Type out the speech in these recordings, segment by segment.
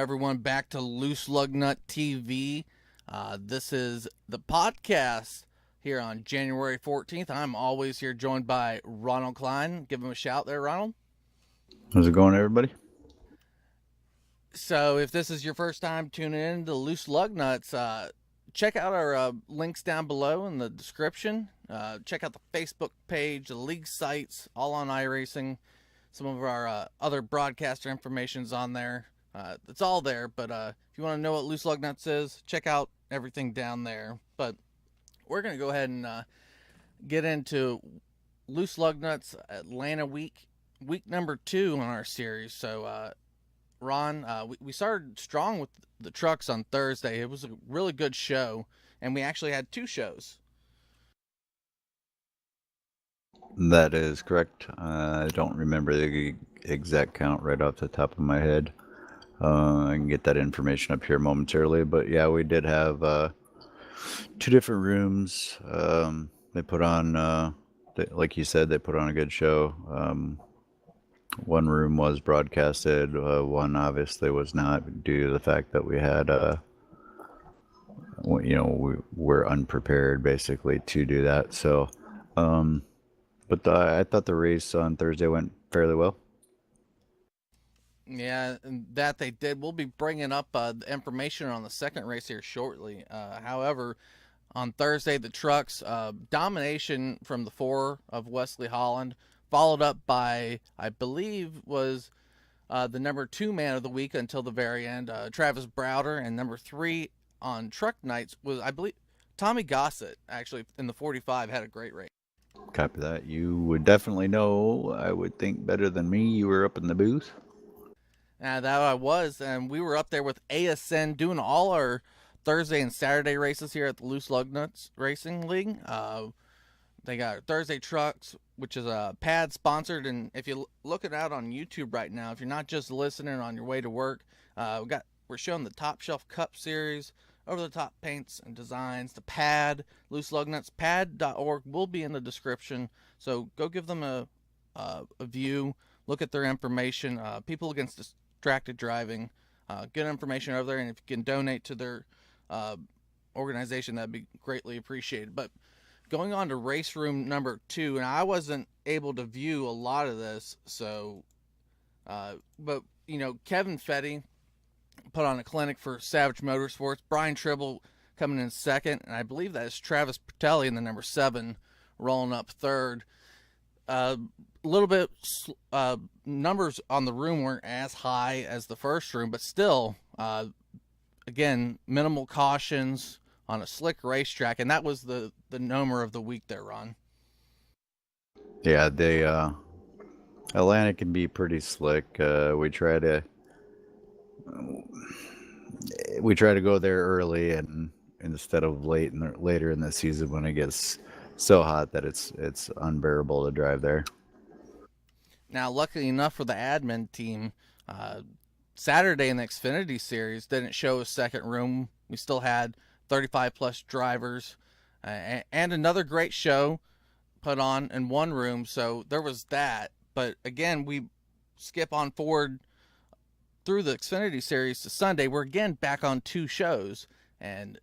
everyone, back to Loose Lugnut TV. This is the podcast here on January 14th. I'm always here joined by Ronald Klein. Give him a shout there, Ronald. How's it going, everybody? So if this is your first time tuning in to Loose Lugnuts, check out our links down below in the description. Check out the Facebook page, the league sites, all on iRacing. Some of our other broadcaster information's on there. It's all there, but if you want to know what Loose Lugnuts is, check out everything down there. But we're going to go ahead and get into Loose Lugnuts Atlanta week number 2 on our series. So, Ron, we started strong with the trucks on Thursday. It was a really good show, and we actually had 2 shows. That is correct. I don't remember the exact count right off the top of my head. I can get that information up here momentarily, but yeah, we did have 2 different rooms. They put on, like you said, they put on a good show. One room was broadcasted, one obviously was not, due to the fact that we had, we were unprepared basically to do that. So, but I thought the race on Thursday went fairly well. Yeah, that they did. We'll be bringing up the information on the second race here shortly. However, on Thursday, the trucks, domination from the 4 of Wesley Holland, followed up by, I believe, was the number 2 man of the week until the very end, Travis Browder, and number 3 on truck nights was, I believe, Tommy Gossett, actually, in the 45, had a great race. Copy that. You would definitely know, I would think, better than me. You were up in the booth. That I was, and we were up there with ASN doing all our Thursday and Saturday races here at the Loose Lugnuts Racing League. They got Thursday trucks, which is a pad sponsored, and if you look it out on YouTube right now, if you're not just listening on your way to work, we're showing the Top Shelf Cup Series, over the top paints and designs, the pad, Loose Lugnuts, pad.org will be in the description, so go give them a view, look at their information. People Against Distracted Driving, good information over there, and if you can donate to their organization, that'd be greatly appreciated. But going on to race room number 2, and I wasn't able to view a lot of this, so but Kevin Fetty put on a clinic for Savage Motorsports. Brian Tribble coming in second, and I believe that is Travis Pertelli in the number 7 rolling up third. A little bit numbers on the room weren't as high as the first room, but still, again, minimal cautions on a slick racetrack, and that was the number of the week there, Ron. Yeah, Atlanta can be pretty slick. We try to go there early, and instead of later in the season when it gets so hot that it's unbearable to drive there. Now, luckily enough for the admin team, Saturday in the Xfinity Series didn't show a second room. We still had 35 plus drivers, and another great show put on in one room, so there was that. But again, we skip on forward through the Xfinity Series to Sunday. We're again back on 2 shows, and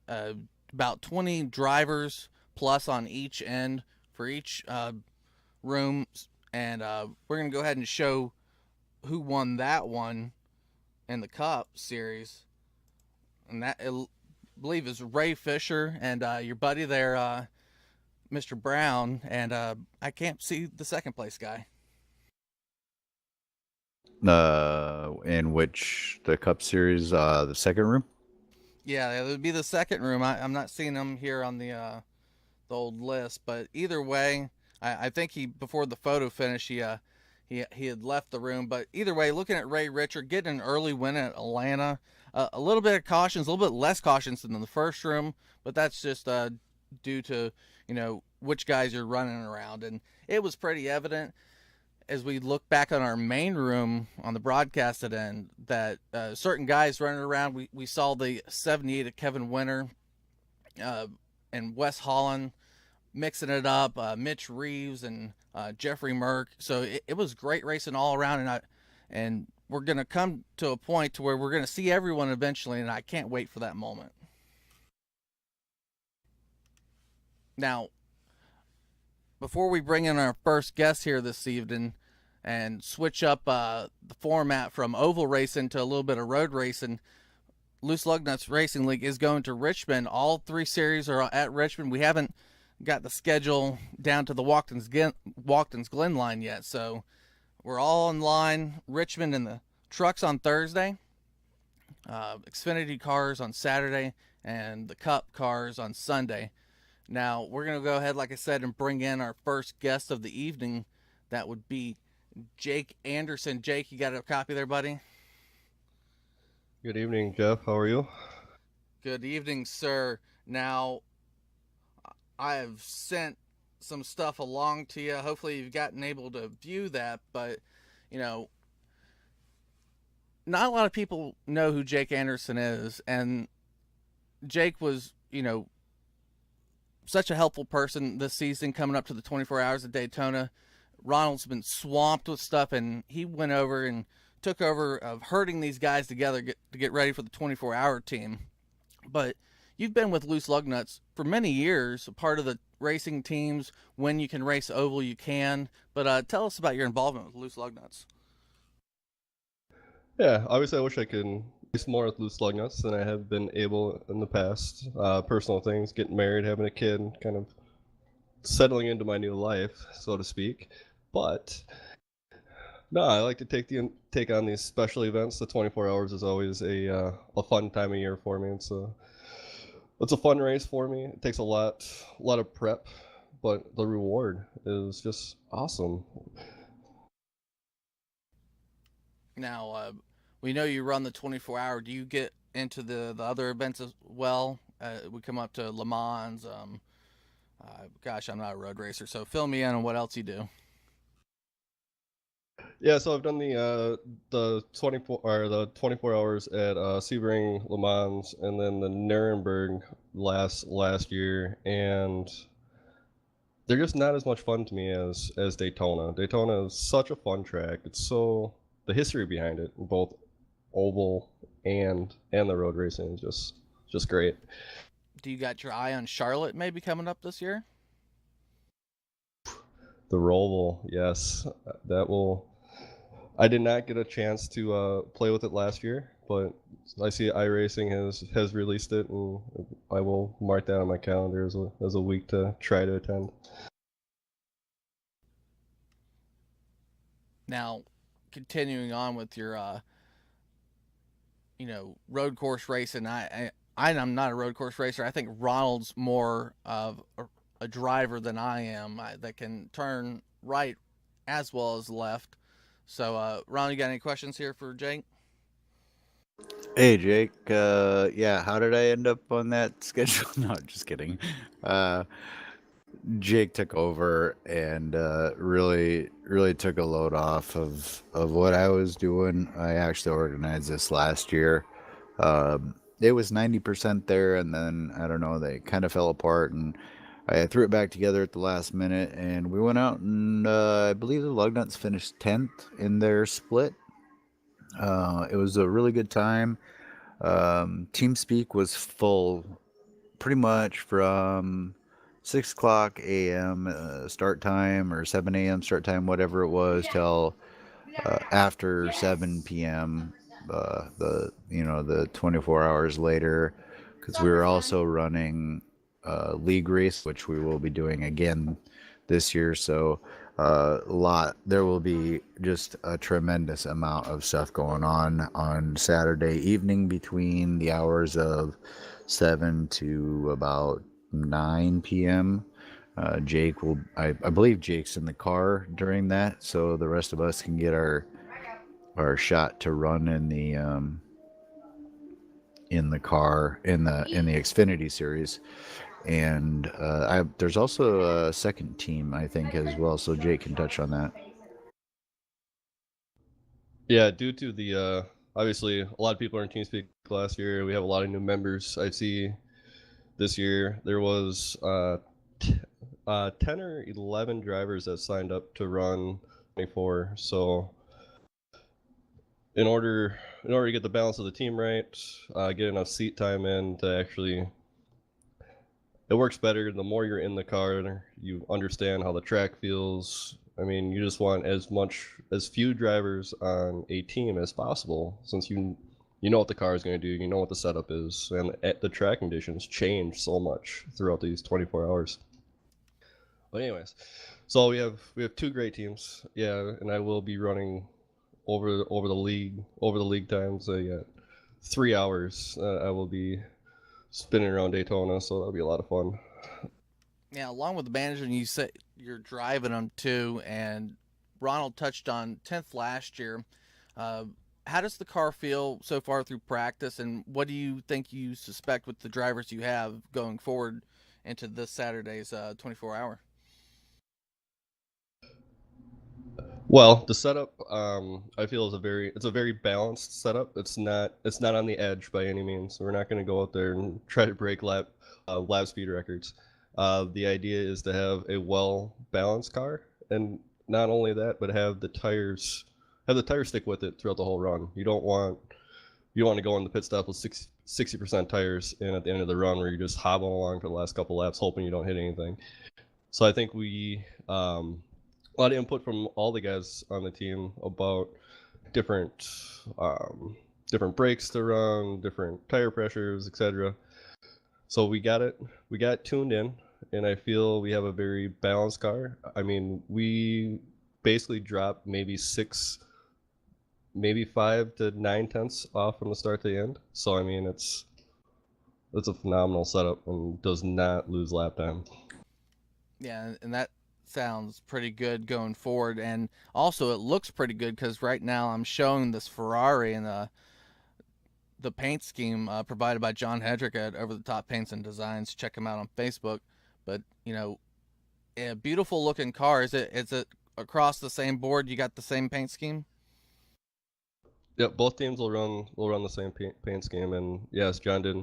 about 20 drivers plus on each end for each room, and we're going to go ahead and show who won that one in the Cup Series, and that, I believe, is Ray Fisher and your buddy there, Mr. Brown, and I can't see the second place guy. In which the Cup Series, the second room? Yeah, it would be the second room. I'm not seeing him here on the old list, but either way, I think before the photo finish, he had left the room. But either way, looking at Ray Richard getting an early win at Atlanta, a little bit of cautions, a little bit less cautions than in the first room, but that's just due to which guys you're running around, and it was pretty evident as we look back on our main room on the broadcasted end that certain guys running around. We saw the 78 of Kevin Winter and Wes Holland mixing it up, Mitch Reeves and Jeffrey Merck. So it was great racing all around, and we're going to come to a point to where we're going to see everyone eventually, and I can't wait for that moment. Now, before we bring in our first guest here this evening and switch up the format from oval racing to a little bit of road racing, Loose Lugnuts Racing League is going to Richmond. All three series are at Richmond. We haven't got the schedule down to the Watkins Glen line yet, so we're all in line. Richmond and the trucks on Thursday, Xfinity cars on Saturday, and the Cup cars on Sunday. Now, we're going to go ahead, like I said, and bring in our first guest of the evening. That would be Jake Anderson. Jake, you got a copy there, buddy? Good evening, Jeff. How are you? Good evening, sir. Now, I have sent some stuff along to you. Hopefully, you've gotten able to view that, but, you know, not a lot of people know who Jake Anderson is, and Jake was, such a helpful person this season coming up to the 24 hours of Daytona. Ronald's been swamped with stuff, and he went over and took over of herding these guys together to get ready for the 24-hour team. But you've been with Loose Lugnuts for many years, a part of the racing teams. When you can race oval, you can. But tell us about your involvement with Loose Lugnuts. Yeah, obviously I wish I could race more with Loose Lugnuts than I have been able in the past. Personal things, getting married, having a kid, kind of settling into my new life, so to speak. But no, I like to take on these special events. The 24 hours is always a fun time of year for me. It's a fun race for me. It takes a lot of prep, but the reward is just awesome. Now, we know you run the 24-hour. Do you get into the other events as well? We come up to Le Mans. Gosh, I'm not a road racer, so fill me in on what else you do. Yeah, so I've done the 24 hours at Sebring, Le Mans, and then the Nuremberg last year, and they're just not as much fun to me as Daytona. Daytona is such a fun track. It's so the history behind it, both oval and the road racing is just great. Do you got your eye on Charlotte maybe coming up this year? The Roval, yes, that will. I did not get a chance to play with it last year, but I see iRacing has released it, and I will mark that on my calendar as a week to try to attend. Now, continuing on with your road course racing. I'm not a road course racer. I think Ronald's more of a driver than I am that can turn right as well as left. So, Ronald, you got any questions here for Jake? Hey, Jake. Yeah, how did I end up on that schedule? No, just kidding. Uh, Jake took over and really took a load off of what I was doing. I actually organized this last year. It was 90% there, and then I don't know, they kind of fell apart, and I threw it back together at the last minute, and we went out and I believe the Lugnuts finished 10th in their split. It was a really good time. TeamSpeak was full pretty much from 6 o'clock a.m. Start time or 7 a.m. start time, whatever it was, till after 7 p.m. The 24 hours later, because we were also running league race, which we will be doing again this year. So there will be just a tremendous amount of stuff going on Saturday evening between the hours of 7 to about 9 p.m. I believe Jake's in the car during that, so the rest of us can get our shot to run in the car in the Xfinity series. And there's also a second team, I think, as well, so Jake can touch on that. Yeah, due to the obviously a lot of people are in TeamSpeak last year. We have a lot of new members. I see this year there was 10 or 11 drivers that signed up to run 24. So in order to get the balance of the team right, get enough seat time in to actually. It works better the more you're in the car. You understand how the track feels. I mean, you just want as few drivers on a team as possible, since you know what the car is going to do, you know what the setup is, and the track conditions change so much throughout these 24 hours. But anyways, so we have two great teams, yeah, and I will be running over the league times. Yeah, 3 hours. I will be spinning around Daytona, so that'll be a lot of fun. Yeah, along with the manager, you say you're driving them too, and Ronald touched on 10th last year. Uh, how does the car feel so far through practice, and what do you think you suspect with the drivers you have going forward into this Saturday's 24-hour? Well, the setup, I feel it's a very balanced setup. It's not on the edge by any means. We're not going to go out there and try to break lap speed records. The idea is to have a well balanced car, and not only that, but have the tires stick with it throughout the whole run. You don't want to go in the pit stop with 60% tires, and at the end of the run where you're just hobbling along for the last couple laps, hoping you don't hit anything. So I think a lot of input from all the guys on the team about different um, different brakes to run, different tire pressures, etc. So we got tuned in, and I feel we have a very balanced car. I mean, we basically dropped maybe 5 to 9 tenths off from the start to the end. So I mean, it's a phenomenal setup and does not lose lap time. Yeah, and that sounds pretty good going forward, and also it looks pretty good because right now I'm showing this Ferrari and the paint scheme provided by John Hedrick at Over the Top Paints and Designs. Check him out on Facebook. But a beautiful looking car. Is it across the same board? You got the same paint scheme? Yep, both teams will run the same paint scheme, and yes, John did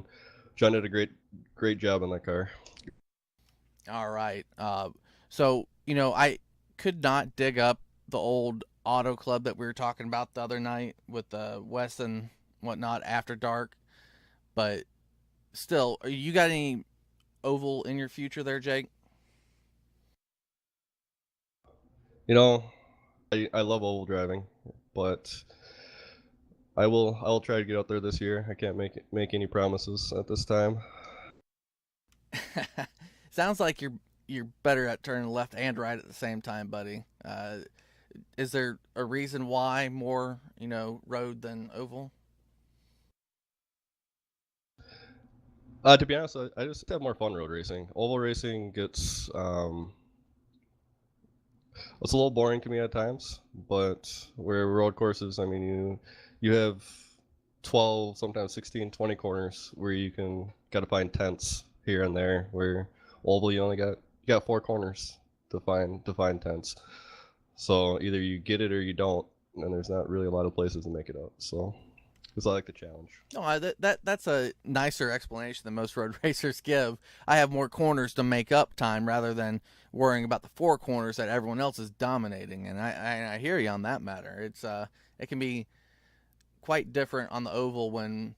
a great job on that car. All right. So I could not dig up the old auto club that we were talking about the other night with Wes and whatnot after dark, but still, you got any oval in your future there, Jake? You know, I love oval driving, but I will try to get out there this year. I can't make any promises at this time. Sounds like you're better at turning left and right at the same time, buddy. Is there a reason why more road than oval? To be honest, I just have more fun road racing. Oval racing it's a little boring to me at times, but where road courses, I mean, you have 12, sometimes 16, 20 corners where you got to find tents here and there. Where oval, you got 4 corners to find tents. So either you get it or you don't, and there's not really a lot of places to make it out. So, because I like the challenge. No, that's a nicer explanation than most road racers give. I have more corners to make up time rather than worrying about the 4 corners that everyone else is dominating. And I hear you on that matter. It can be quite different on the oval when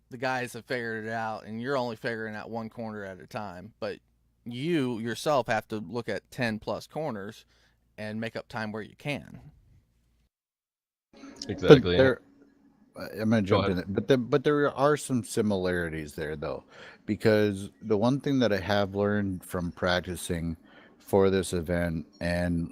the guys have figured it out and you're only figuring out 1 corner at a time. But you yourself have to look at 10 plus corners and make up time where you can. But Exactly. there, I'm gonna Go jump ahead. in, but there are some similarities there though, because the one thing that I have learned from practicing for this event and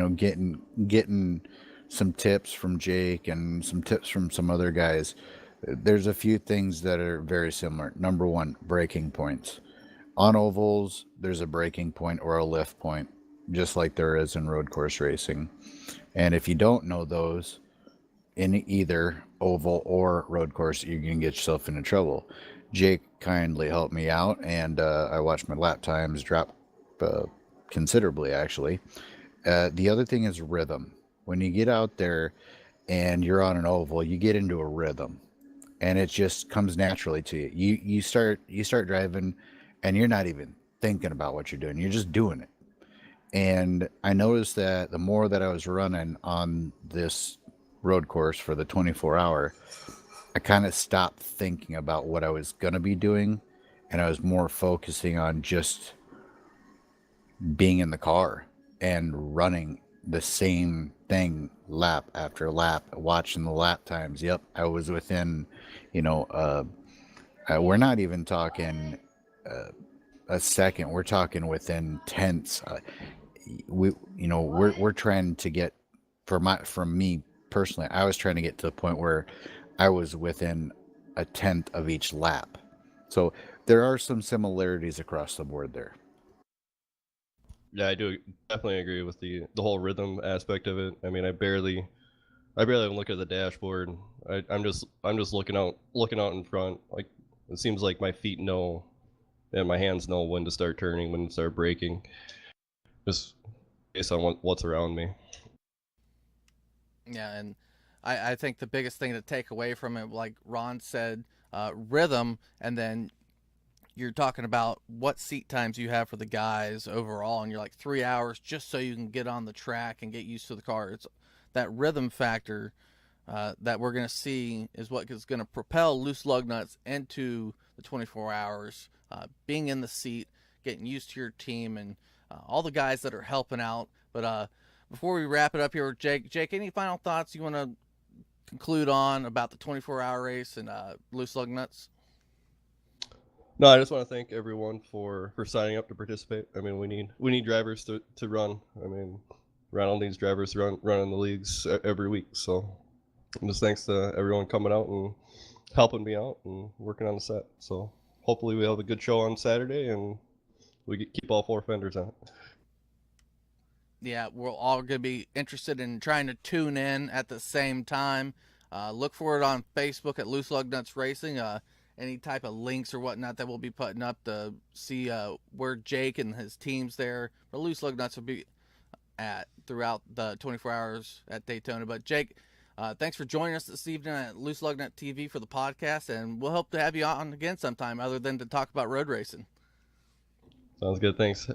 getting some tips from Jake and some tips from some other guys, there's a few things that are very similar. Number one, braking points. On ovals, there's a braking point or a lift point, just like there is in road course racing. And if you don't know those, in either oval or road course, you're going to get yourself into trouble. Jake kindly helped me out, and I watched my lap times drop uh, considerably, actually. The other thing is rhythm. When you get out there and you're on an oval, you get into a rhythm, and it just comes naturally to you. You start driving, and you're not even thinking about what you're doing. You're just doing it. And I noticed that the more that I was running on this road course for the 24-hour, I kind of stopped thinking about what I was going to be doing, and I was more focusing on just being in the car and running the same thing lap after lap, watching the lap times. Yep, I was within, you know, we're not even talking a second. We're talking within tenths. We're trying to get from me personally. I was trying to get to the point where I was within a tenth of each lap. So there are some similarities across the board there. Yeah, I do definitely agree with the whole rhythm aspect of it. I mean, I barely even look at the dashboard. I'm just looking out in front. Like it seems like my feet know and my hands know when to start turning, when to start braking, just based on what's around me. Yeah, and I think the biggest thing to take away from it, like Ron said, rhythm, and then you're talking about what seat times you have for the guys overall, and you're like 3 hours just so you can get on the track and get used to the car. It's that rhythm factor that we're going to see is what is going to propel Loose Lugnuts into the 24 hours, being in the seat, getting used to your team, and all the guys that are helping out. But before we wrap it up here with Jake, any final thoughts you want to conclude on about the 24-hour race and Loose Lugnuts? No, I just want to thank everyone for signing up to participate. I mean, we need drivers to run. I mean, Ronald needs drivers to run in the leagues every week. So, just thanks to everyone coming out and helping me out and working on the set. So, hopefully, we have a good show on Saturday and we keep all four fenders on it. Yeah, we're all going to be interested in trying to tune in at the same time. Look for it on Facebook at Loose Lug Nuts Racing. Any type of links or whatnot that we'll be putting up to see where Jake and his teams there for Loose Lug Nuts will be at throughout the 24 hours at Daytona. But Jake, thanks for joining us this evening at Loose Lug Nut TV for the podcast, and we'll hope to have you on again sometime other than to talk about road racing. Sounds good. Thanks.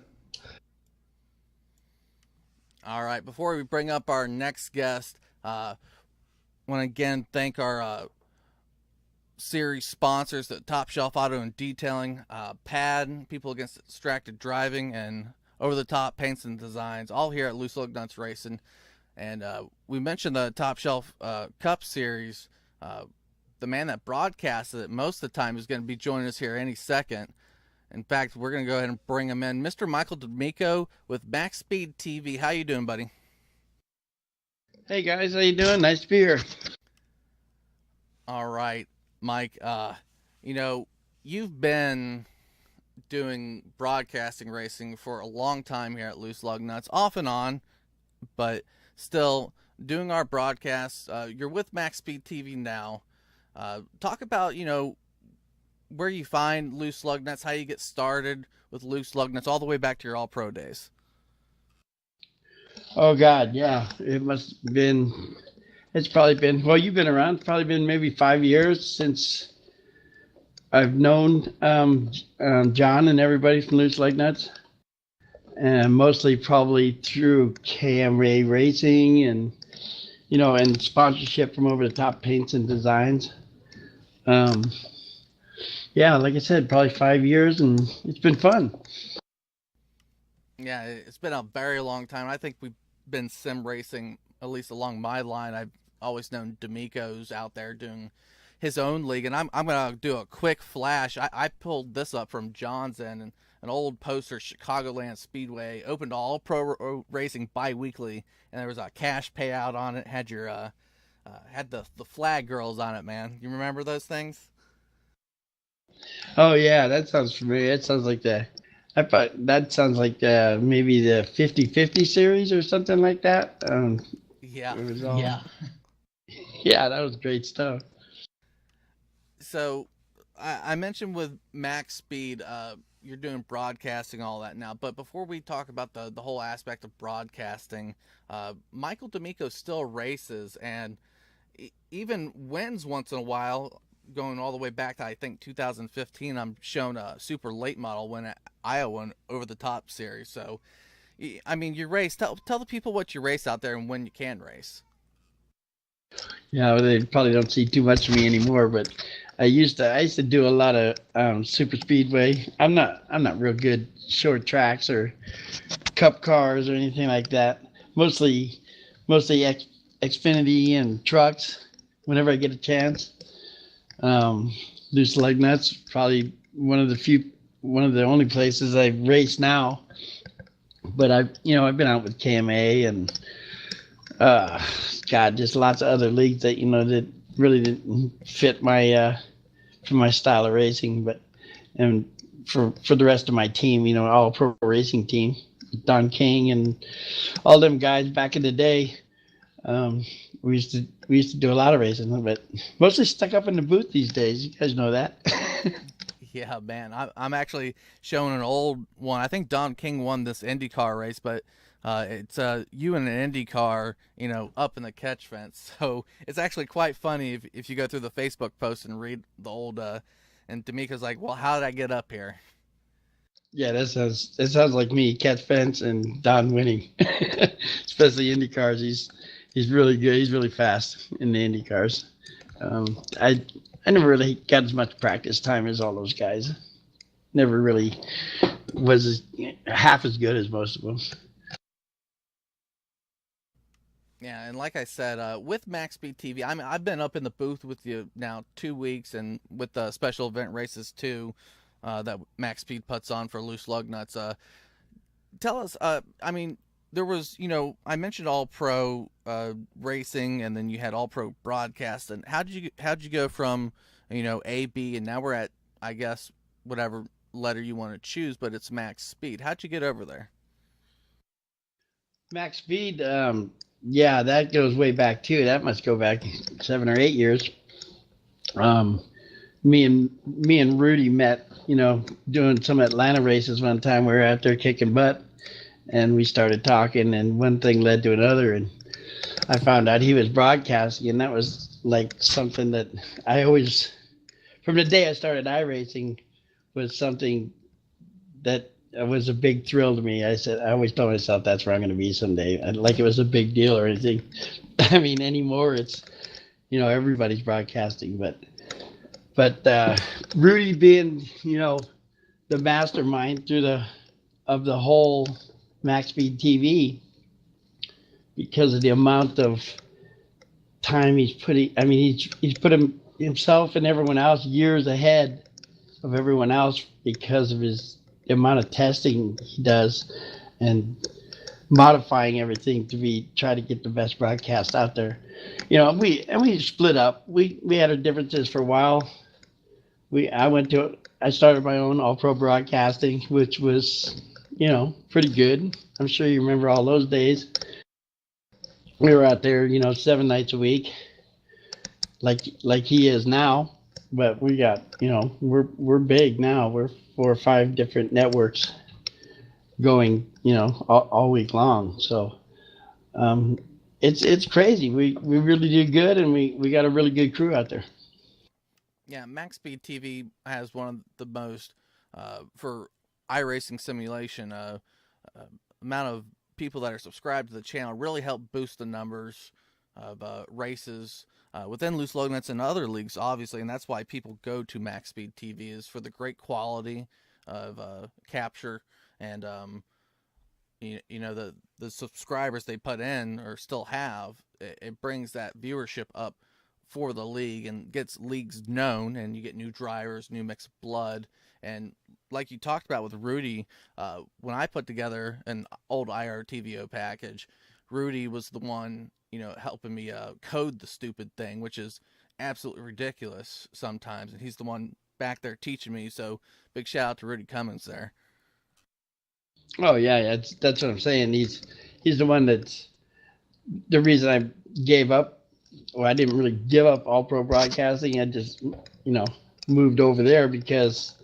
All right, before we bring up our next guest, I want to again thank our series sponsors, the Top Shelf Auto and Detailing, PAD, People Against Distracted Driving, and Over the Top Paints and Designs, all here at Loose Lug Nuts Racing. And we mentioned the Top Shelf Cup Series. The man that broadcasted it most of the time is going to be joining us here any second. In fact, we're going to go ahead and bring him in. Mr. Michael D'Amico with Max Speed TV. How you doing, buddy? Hey guys, how you doing? Nice to be here. All right, Mike. You've been doing broadcasting racing for a long time here at Loose Lug Nuts, off and on, but still doing our broadcasts. You're with Max Speed TV now. Talk about, where you find Loose Lug Nuts, how you get started with Loose Lug Nuts, all the way back to your All Pro days. Oh God, yeah. It must have been. It's probably been. Well, you've been around. It's probably been maybe 5 years since I've known John and everybody from Loose Lug Nuts, and mostly probably through KMA Racing and sponsorship from Over the Top Paints and Designs. Yeah, like I said, probably 5 years, and it's been fun. Yeah, it's been a very long time. I think we've been sim racing, at least along my line. I've always known D'Amico's out there doing his own league, and I'm going to do a quick flash. I pulled this up from John's End, and an old poster, Chicagoland Speedway, open to all pro racing bi-weekly, and there was a cash payout on it. Had your had the flag girls on it, man. You remember those things? Oh yeah, that sounds familiar. That sounds like I thought that sounds like maybe the 50/50 series or something like that. Yeah. It was all, yeah, that was great stuff. So I mentioned with Max Speed, you're doing broadcasting, all that now. But before we talk about the whole aspect of broadcasting, Michael D'Amico still races and even wins once in a while, going all the way back to, I think, 2015. I'm shown a super late model win at Iowa Over the Top series. So, I mean, you race. Tell the people what you race out there and when you can race. Yeah, well, they probably don't see too much of me anymore, but I used to do a lot of super speedway. I'm not real good short tracks or cup cars or anything like that. Mostly mostly Xfinity and trucks whenever I get a chance. Um, Loose Lugnuts probably one of the only places I race now. But I've been out with KMA and uh, God, just lots of other leagues that that really didn't fit my for my style of racing. But and for the rest of my team, all pro racing team, Don King and all them guys back in the day. Um, we used to do a lot of racing, but mostly stuck up in the booth these days. You guys know that. Yeah, man. I'm actually showing an old one. I think Don King won this IndyCar race, but it's you in an Indy car, up in the catch fence. So it's actually quite funny if you go through the Facebook post and read the old. And D'Amico's like, "Well, how did I get up here?" Yeah, that sounds like me. Catch fence and Don winning, especially Indy cars. He's really good. He's really fast in the Indy cars. I never really got as much practice time as all those guys. Never really was half as good as most of them. Yeah, and like I said, with Max Speed TV, I mean, I've been up in the booth with you now 2 weeks, and with the special event races too, that Max Speed puts on for Loose Lug Nuts. Tell us, I mean, there was, I mentioned All Pro racing, and then you had All Pro broadcast, and how'd you go from, A, B, and now we're at, I guess, whatever letter you want to choose, but it's Max Speed. How'd you get over there? Max Speed, yeah, that goes way back too. That must go back 7 or 8 years. Um, me and Rudy met, doing some Atlanta races one time. We were out there kicking butt, and we started talking, and one thing led to another, and I found out he was broadcasting, and that was like something that I always, from the day I started iRacing, was something that was a big thrill to me. I always told myself that's where I'm going to be someday. Like it was a big deal or anything. I mean, anymore it's everybody's broadcasting, but Rudy being the mastermind through the whole Max Speed TV, because of the amount of time he's putting. I mean, he's put himself and everyone else years ahead of everyone else because of the amount of testing he does and modifying everything to try to get the best broadcast out there. We split up. We had our differences for a while. I started my own all pro broadcasting, which was pretty good. I'm sure you remember all those days. We were out there 7 nights a week, like he is now. But we got we're big now. We're 4 or 5 different networks going all week long. So um, it's crazy. We really do good, and we got a really good crew out there. Yeah, Max Speed TV has one of the most for iRacing simulation. Uh, Amount of people that are subscribed to the channel really help boost the numbers of races within Loose Lug Nuts and other leagues, obviously, and that's why people go to Max Speed TV is for the great quality of capture and the subscribers they put in or still have. It brings that viewership up for the league and gets leagues known, and you get new drivers, new mix of blood. And like you talked about with Rudy, when I put together an old IRTVO package, Rudy was the one, helping me code the stupid thing, which is absolutely ridiculous sometimes. And he's the one back there teaching me. So big shout out to Rudy Cummins there. Oh yeah, that's what I'm saying. He's the one that's the reason I gave up. Well, I didn't really give up all pro broadcasting. I just moved over there because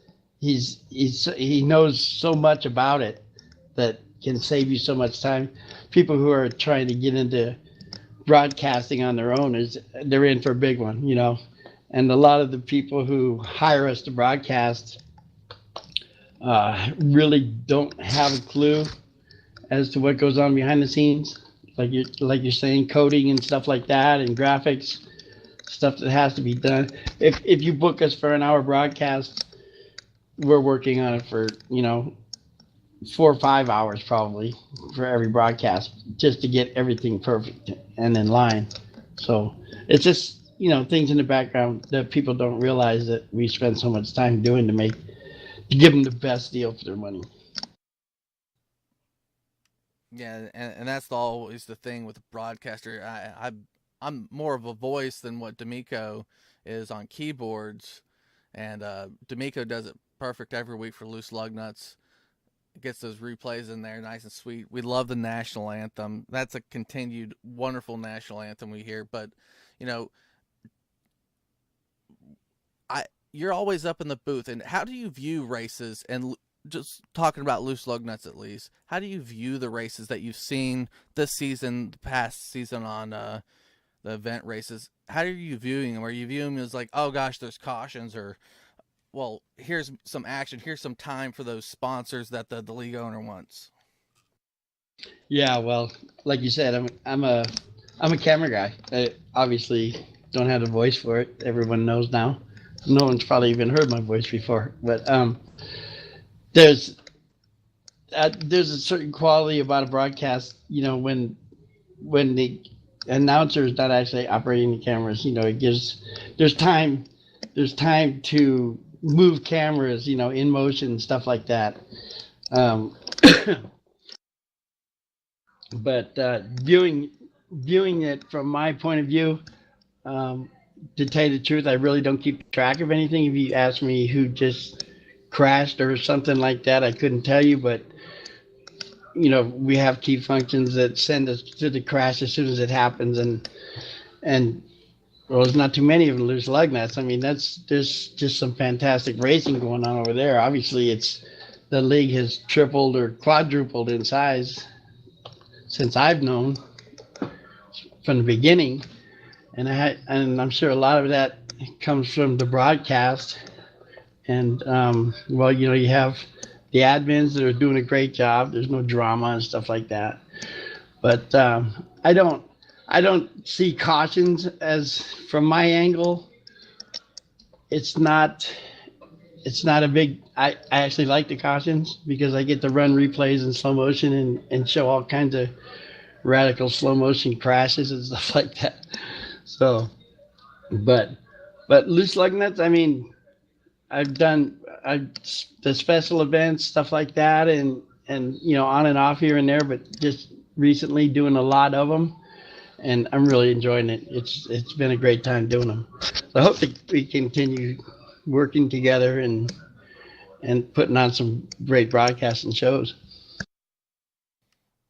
he knows so much about it that can save you so much time. People who are trying to get into broadcasting on their own they're in for a big one, and a lot of the people who hire us to broadcast really don't have a clue as to what goes on behind the scenes. like you're saying, coding and stuff like that, and graphics stuff that has to be done. If you book us for an hour broadcast, we're working on it for 4 or 5 hours probably for every broadcast just to get everything perfect and in line. So it's just things in the background that people don't realize that we spend so much time doing to give them the best deal for their money. Yeah, and that's always the thing with a broadcaster. I'm more of a voice than what D'Amico is on keyboards, and D'Amico does it perfect every week for Loose Lugnuts. Gets those replays in there, nice and sweet. We love the national anthem. That's a continued wonderful national anthem we hear. But you know, you're always up in the booth. And how do you view races? And just talking about Loose Lugnuts at least, how do you view the races that you've seen this season, the past season on the event races? How are you viewing them? Are you viewing them as like, oh gosh, there's cautions, or well, here's some action, here's some time for those sponsors that the league owner wants? Yeah, well, like you said, I'm a camera guy. I obviously don't have a voice for it. Everyone knows now. No one's probably even heard my voice before, but there's there's a certain quality about a broadcast. When the announcer is not actually operating the cameras, it gives there's time there's time to move cameras, in motion and stuff like that. Um, but viewing it from my point of view, um, to tell you the truth, I really don't keep track of anything. If you ask me who just crashed or something like that, I couldn't tell you. But we have key functions that send us to the crash as soon as it happens, and well, there's not too many of them Loose Lugnuts. I mean, there's just some fantastic racing going on over there. Obviously, the league has tripled or quadrupled in size since I've known from the beginning, and I'm sure a lot of that comes from the broadcast. And well, you have the admins that are doing a great job. There's no drama and stuff like that. But I don't see cautions as, from my angle. It's not a big. I actually like the cautions because I get to run replays in slow motion and show all kinds of radical slow motion crashes and stuff like that. So, but Loose Lugnuts, I mean, I've done the special events, stuff like that, and on and off here and there, but just recently doing a lot of them, and I'm really enjoying it. It's been a great time doing them. So I hope that we continue working together and putting on some great broadcasting shows.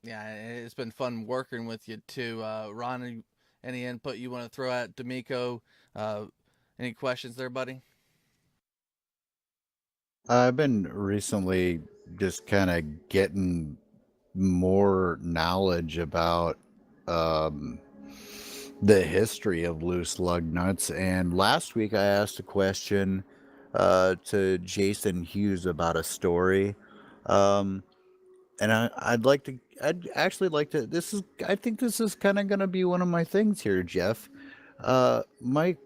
Yeah, it's been fun working with you too. Ron, any input you want to throw at D'Amico? Any questions there, buddy? I've been recently just kind of getting more knowledge about um, the history of Loose Lugnuts. And last week I asked a question to Jason Hughes about a story. Um, and I'd actually like to, I think this is kind of going to be one of my things here, Jeff. Mike,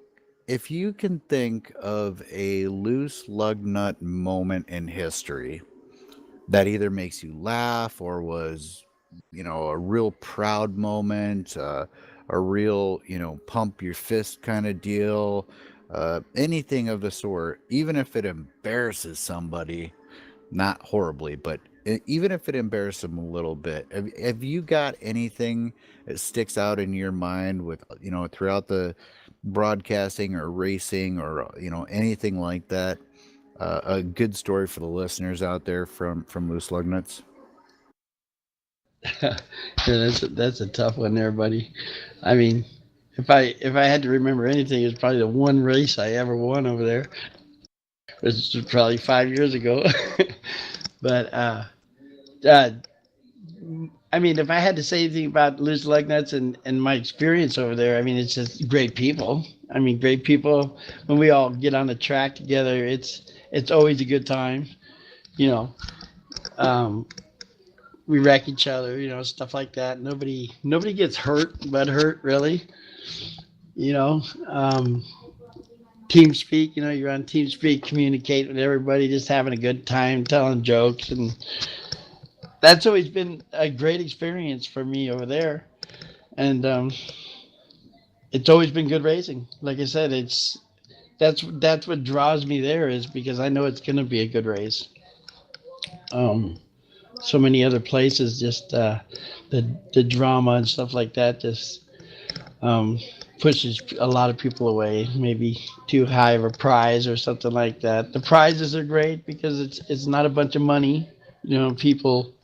if you can think of a Loose Lugnut moment in history that either makes you laugh or was, a real proud moment, a real, pump your fist kind of deal, anything of the sort, even if it embarrasses somebody, not horribly, but even if it embarrasses them a little bit, have you got anything that sticks out in your mind with, throughout the broadcasting or racing or, anything like that? A good story for the listeners out there from Loose Lugnuts. Yeah, that's a tough one there, buddy. I mean, if I had to remember anything, it's probably the one race I ever won over there. Which was probably 5 years ago. But uh, I mean, if I had to say anything about Loose Lugnuts and my experience over there, I mean, it's just great people. I mean, great people. When we all get on the track together, it's always a good time. You know, um, we wreck each other, stuff like that. Nobody gets hurt, but hurt really. You know, um, TeamSpeak. You're on TeamSpeak, communicate with everybody, just having a good time, telling jokes, and that's always been a great experience for me over there. And it's always been good racing. Like I said, that's what draws me there is because I know it's going to be a good race. Um, so many other places, just the drama and stuff like that, just um, pushes a lot of people away. Maybe too high of a prize or something like that. The prizes are great because it's not a bunch of money. People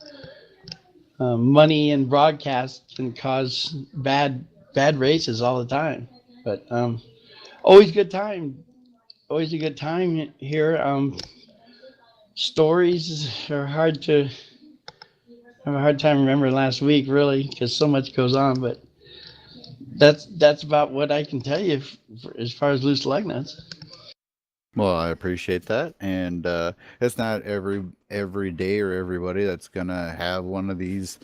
money and broadcast can cause bad races all the time. But always good time. Always a good time here. Stories are hard to I have a hard time remembering last week, really, because so much goes on. But that's about what I can tell you as far as loose lug nuts. Well, I appreciate that, and it's not every day or everybody that's gonna have one of these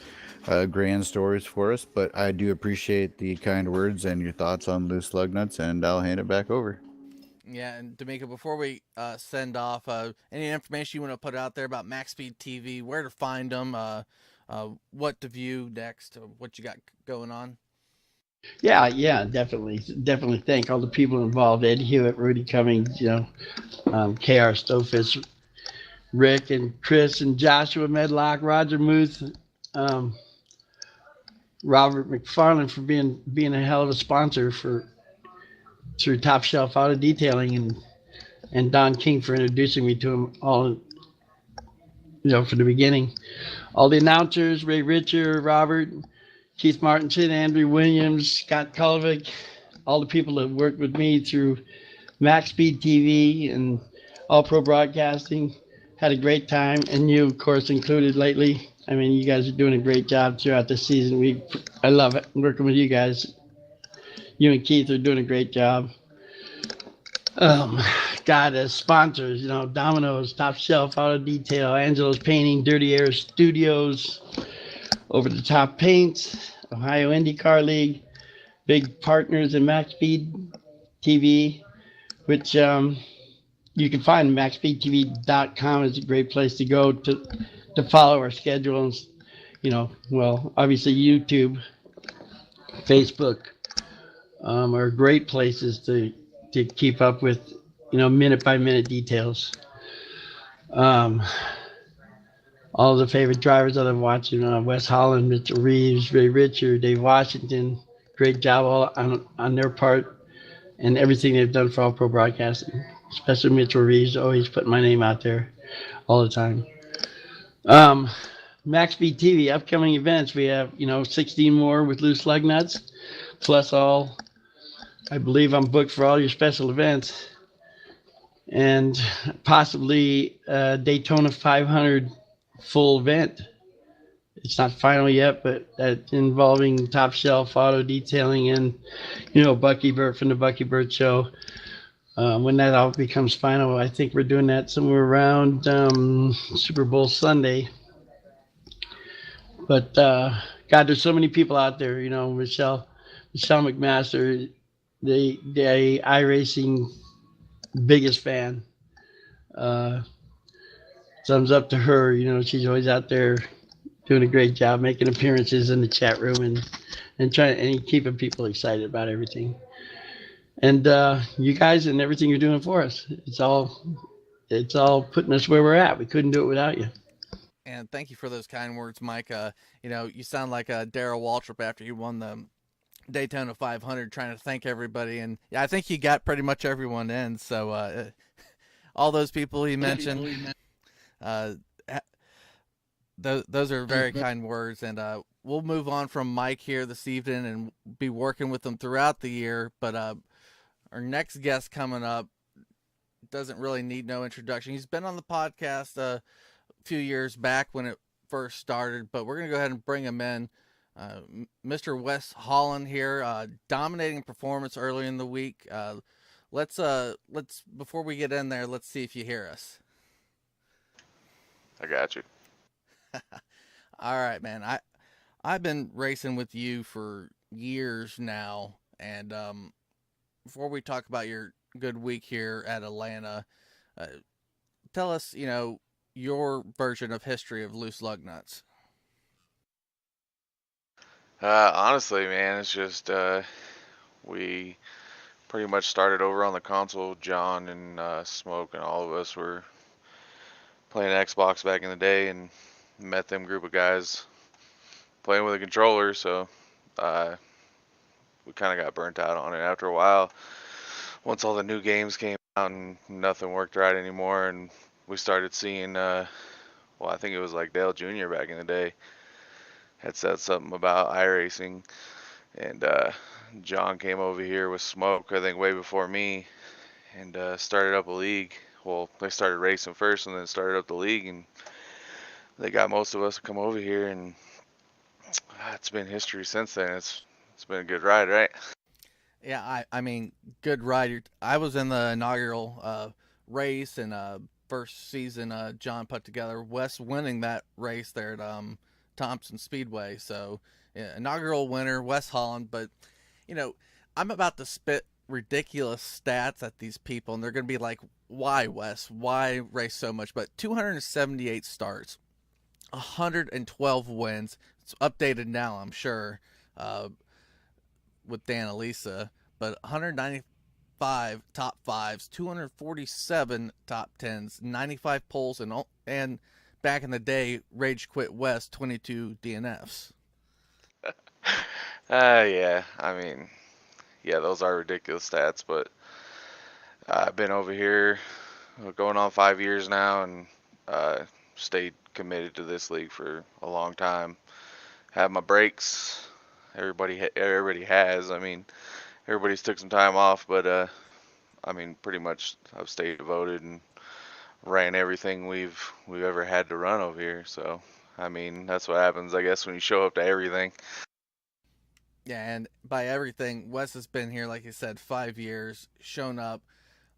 grand stories for us. But I do appreciate the kind words and your thoughts on loose lug nuts, and I'll hand it back over. Yeah, and D'Amico, before we send off, any information you want to put out there about Max Speed TV, where to find them, what to view next, what you got going on? Yeah, definitely. Thank all the people involved: Ed Hewitt, Rudy Cummings, Kr Stofish, Rick and Chris and Joshua Medlock, Roger Muth, um, Robert McFarland for being a hell of a sponsor for through Top Shelf Auto Detailing, and Don King for introducing me to him all from the beginning. All the announcers: Ray Richard, Robert, Keith Martinson, Andrew Williams, Scott Kulvik, all the people that worked with me through Max Speed TV and All Pro Broadcasting. Had a great time, and you, of course, included lately. I mean, you guys are doing a great job throughout the season. I love it working with you guys. You and Keith are doing a great job. Um, God, as sponsors, Domino's, Top Shelf, Auto Detail, Angelo's Painting, Dirty Air Studios, Over the Top Paints, Ohio IndyCar League, big partners in Max Speed TV, which you can find maxspeedtv.com is a great place to go to follow our schedule. And, obviously YouTube, Facebook are great places to keep up with, minute by minute details. Um, all the favorite drivers that I'm watching: Wes Holland, Mitchell Reeves, Ray Richard, Dave Washington. Great job all on their part and everything they've done for All Pro Broadcasting. Especially Mitchell Reeves, always putting my name out there all the time. Um, Max Speed TV upcoming events. We have 16 more with loose lug nuts, plus all. I believe I'm booked for all your special events, and possibly Daytona 500 full event. It's not final yet, but that involving Top Shelf Auto Detailing and Bucky Burt from the Bucky Burt Show. When that all becomes final, I think we're doing that somewhere around Super Bowl Sunday. But God, there's so many people out there. Michelle McMaster, the iRacing biggest fan. Uh, Thumbs up to her. She's always out there doing a great job, making appearances in the chat room and trying and keeping people excited about everything. And you guys and everything you're doing for us. It's all putting us where we're at. We couldn't do it without you. And thank you for those kind words, Mike. You sound like Darrell Waltrip after you won the Daytona 500, trying to thank everybody. And yeah, I think you got pretty much everyone in. So all those people he mentioned, uh, those are very kind words. And we'll move on from Mike here this evening and be working with him throughout the year. But our next guest coming up doesn't really need no introduction. He's been on the podcast a few years back when it first started, but we're going to go ahead and bring him in. Mr. Wes Holland here, dominating performance early in the week. Let's before we get in there, let's see if you hear us. I got you. All right, man. I've been racing with you for years now, and before we talk about your good week here at Atlanta, uh, tell us, your version of history of loose lug nuts. Honestly, man, it's just we pretty much started over on the console. John and Smoke and all of us were playing Xbox back in the day, and met them group of guys playing with a controller. So uh, we kind of got burnt out on it after a while. Once all the new games came out and nothing worked right anymore, and we started seeing, well, I think it was like Dale Jr. back in the day had said something about iRacing, and John came over here with Smoke, I think way before me, and started up a league. Well, they started racing first and then started up the league, and they got most of us to come over here, and it's been history since then. It's been a good ride, right? Yeah, I mean, good rider. I was in the inaugural race and first season John put together. Wes winning that race there at Thompson Speedway. So yeah, inaugural winner, Wes Holland. But you know, I'm about to spit ridiculous stats at these people, and they're going to be like, "Why, Wes? Why race so much?" But 278 starts, 112 wins. It's updated now, I'm sure. Uh, with Dan Elisa, but 195 top fives, 247 top tens, 95 poles, and back in the day, Rage Quit West, 22 DNFs. Yeah. I mean, yeah, those are ridiculous stats, but I've been over here going on 5 years now, and uh, stayed committed to this league for a long time. Have my breaks. Everybody has. I mean, everybody's took some time off, but I mean, pretty much I've stayed devoted and ran everything we've ever had to run over here. So, I mean, that's what happens, I guess, when you show up to everything. Yeah, and by everything, Wes has been here, like you said, 5 years, shown up,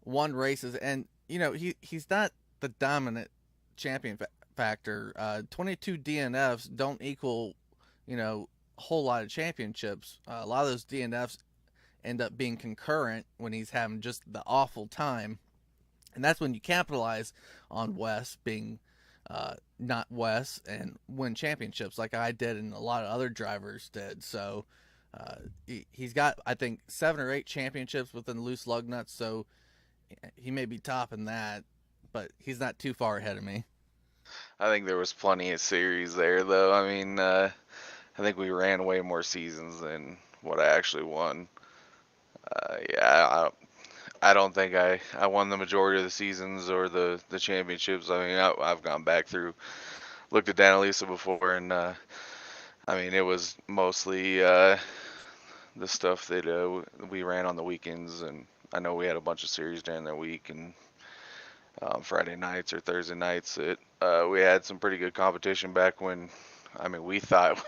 won races, and he's not the dominant champion factor. 22 DNFs don't equal, a whole lot of championships. A lot of those DNFs end up being concurrent when he's having just the awful time, and that's when you capitalize on Wes being not Wes and win championships like I did and a lot of other drivers did. So he's got, I think, 7 or 8 championships within loose lug nuts. So he may be topping that, but he's not too far ahead of me. I think there was plenty of series there, though. I mean, I think we ran way more seasons than what I actually won. Yeah, I don't think I won the majority of the seasons or the championships. I mean, I've gone back through, looked at Danalisa before, and I mean, it was mostly the stuff that we ran on the weekends, and I know we had a bunch of series during the week and Friday nights or Thursday nights that we had some pretty good competition back when. I mean, we thought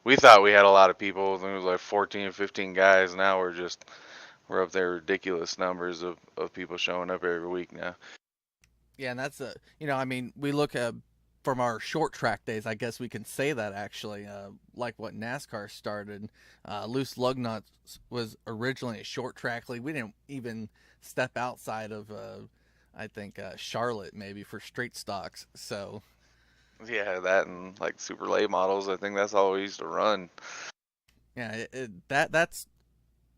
we thought we had a lot of people. There was like 14, 15 guys. Now we're up there ridiculous numbers of people showing up every week now. Yeah, and that's I mean, we look at from our short track days. I guess we can say that actually, like what NASCAR started. Loose Lug Nuts was originally a short track league. We didn't even step outside of, I think, Charlotte maybe for street stocks. So Yeah, that and like super late models. I think that's all we used to run. yeah, that's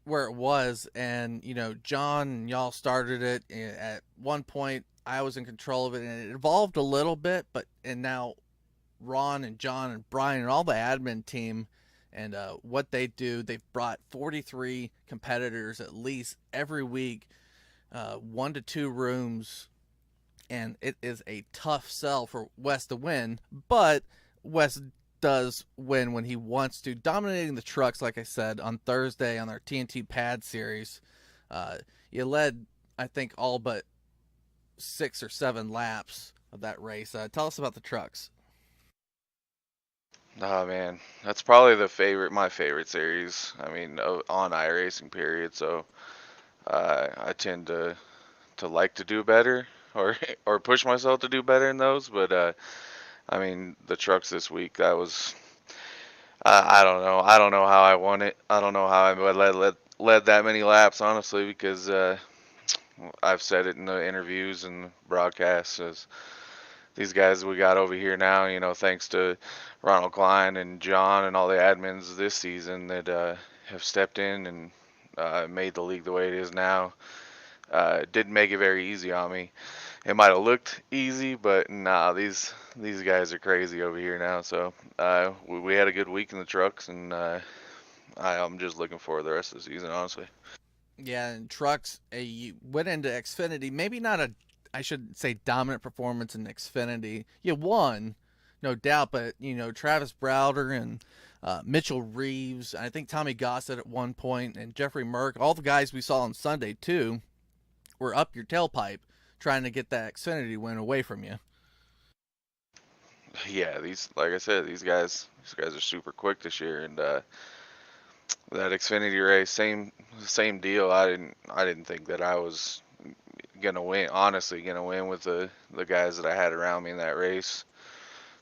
where it was, and John and y'all started it at one point. I was in control of it, and it evolved a little bit, and now Ron and John and Brian and all the admin team and what they do, they've brought 43 competitors at least every week, 1 to 2 rooms, and it is a tough sell for Wes to win, but Wes does win when he wants to, dominating the trucks, like I said, on Thursday on our TNT Pad series. You led, I think, all but 6 or 7 laps of that race. Tell us about the trucks. Oh man, that's probably my favorite series. I mean, on iRacing period. So I tend to like to do better or or push myself to do better in those. But I mean, the trucks this week, that was, I don't know. I don't know how I won it. I don't know how I led that many laps, honestly, because I've said it in the interviews and broadcasts. As these guys we got over here now, thanks to Ronald Klein and John and all the admins this season that have stepped in and made the league the way it is now. Didn't make it very easy on me. It might have looked easy, but nah, these guys are crazy over here now. So we had a good week in the trucks, and I'm just looking forward to the rest of the season, honestly. Yeah, and trucks, you went into Xfinity. Maybe not I should say dominant performance in Xfinity. You won, no doubt, but Travis Browder and Mitchell Reeves, I think Tommy Gossett at one point, and Jeffrey Merck, all the guys we saw on Sunday too, were up your tailpipe trying to get that Xfinity win away from you. Yeah, like I said, these guys are super quick this year, and that Xfinity race, same deal. I didn't think that I was gonna win. Honestly, gonna win with the guys that I had around me in that race.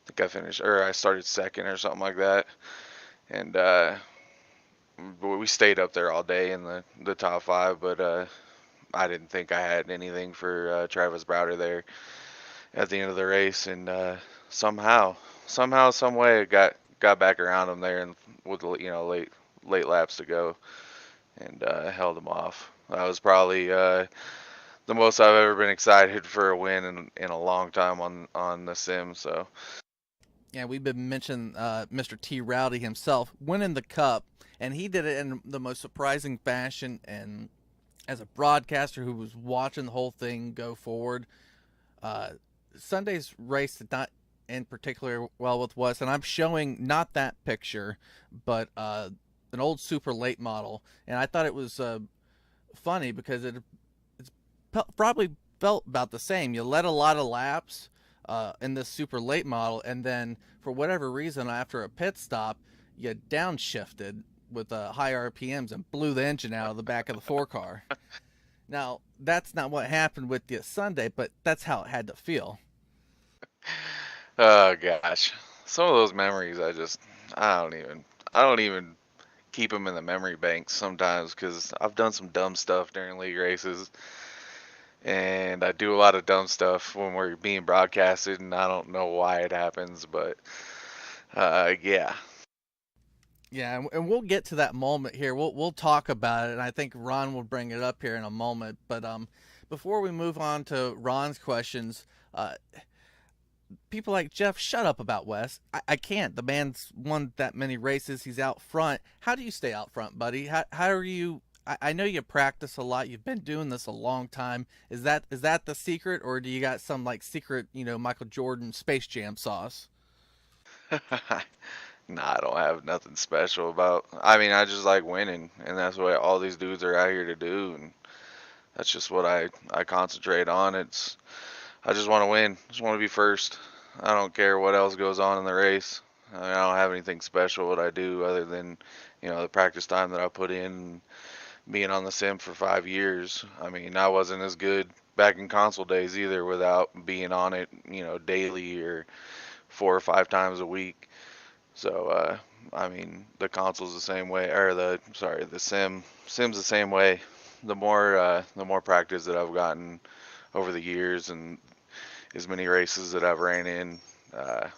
I think I started second or something like that, and we stayed up there all day in the top five. But I didn't think I had anything for Travis Browder there at the end of the race, and somehow, some way, I got back around him there, and with late laps to go, and held him off. That was probably the most I've ever been excited for a win in a long time on the sim. So Yeah, we've been mentioning Mr. T. Rowdy himself winning the Cup, and he did it in the most surprising fashion. And as a broadcaster who was watching the whole thing go forward, uh, Sunday's race did not end particularly well with Wes, and I'm showing not that picture, but an old super late model, and I thought it was funny because it's probably felt about the same. You led a lot of laps in this super late model, and then for whatever reason, after a pit stop, you downshifted with high RPMs and blew the engine out of the back of the 4 car. Now, that's not what happened with you Sunday, but that's how it had to feel. oh gosh, some of those memories I don't even keep them in the memory banks sometimes because I've done some dumb stuff during league races, and I do a lot of dumb stuff when we're being broadcasted, and I don't know why it happens, but yeah. Yeah, and we'll get to that moment here. We'll talk about it, and I think Ron will bring it up here in a moment. But before we move on to Ron's questions, people like Jeff, shut up about Wes. I can't. The man's won that many races. He's out front. How do you stay out front, buddy? How are you? I know you practice a lot. You've been doing this a long time. Is that the secret, or do you got some like secret, Michael Jordan Space Jam sauce? Nah, I don't have nothing special about. I mean, I just like winning, and that's what all these dudes are out here to do, and that's just what I concentrate on. I just want to win. I just want to be first. I don't care what else goes on in the race. I mean, I don't have anything special what I do other than, the practice time that I put in, being on the sim for 5 years. I mean, I wasn't as good back in console days either without being on it, daily or 4 or 5 times a week. So, I mean, the console's the same way, or the sim's the same way. The more practice that I've gotten over the years and as many races that I've ran in, uh,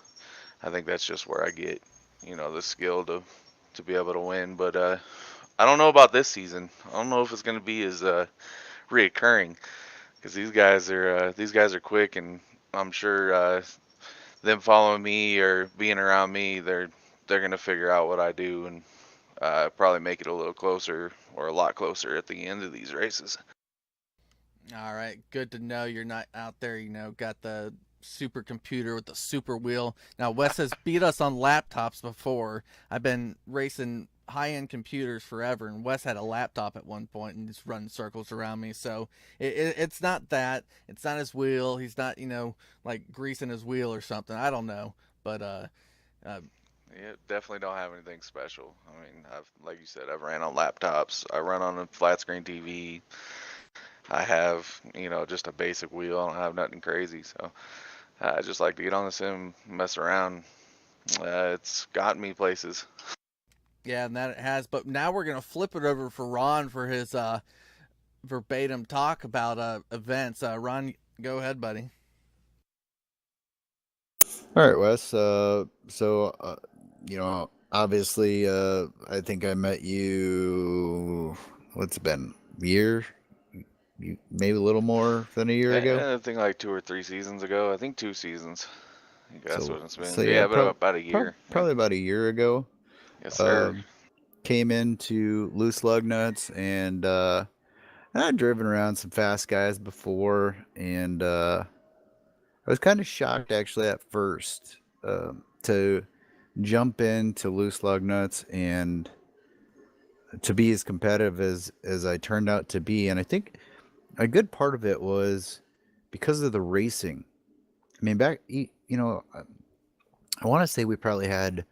I think that's just where I get, the skill to be able to win. But I don't know about this season. I don't know if it's going to be as reoccurring because these guys are quick, and I'm sure them following me or being around me, they're gonna figure out what I do and probably make it a little closer or a lot closer at the end of these races. All right, good to know you're not out there, got the supercomputer with the super wheel. Now, Wes has beat us on laptops before. I've been racing high-end computers forever, and Wes had a laptop at one point and just running circles around me. So it's not that. It's not his wheel. He's not, like greasing his wheel or something. I don't know, but uh, Yeah, definitely don't have anything special. I mean, like you said, I've ran on laptops. I run on a flat screen TV. I have, just a basic wheel. I don't have nothing crazy. So, I just like to get on the sim, mess around. It's gotten me places. Yeah, and that it has. But now we're gonna flip it over for Ron for his verbatim talk about events. Ron, go ahead, buddy. All right, Wes. Obviously, I think I met you. What's it been? Year? Maybe a little more than a year ago. I think like 2 or 3 seasons ago. I think 2 seasons. I think that's So, what it's so been. yeah, Yeah, but about a year. Yeah. probably about a year ago. Yes, sir. Um, Came into Loose Lugnuts, and I'd driven around some fast guys before, and I was kind of shocked actually at first to jump into Loose Lugnuts and to be as competitive as I turned out to be. And I think a good part of it was because of the racing. I mean, I want to say we probably had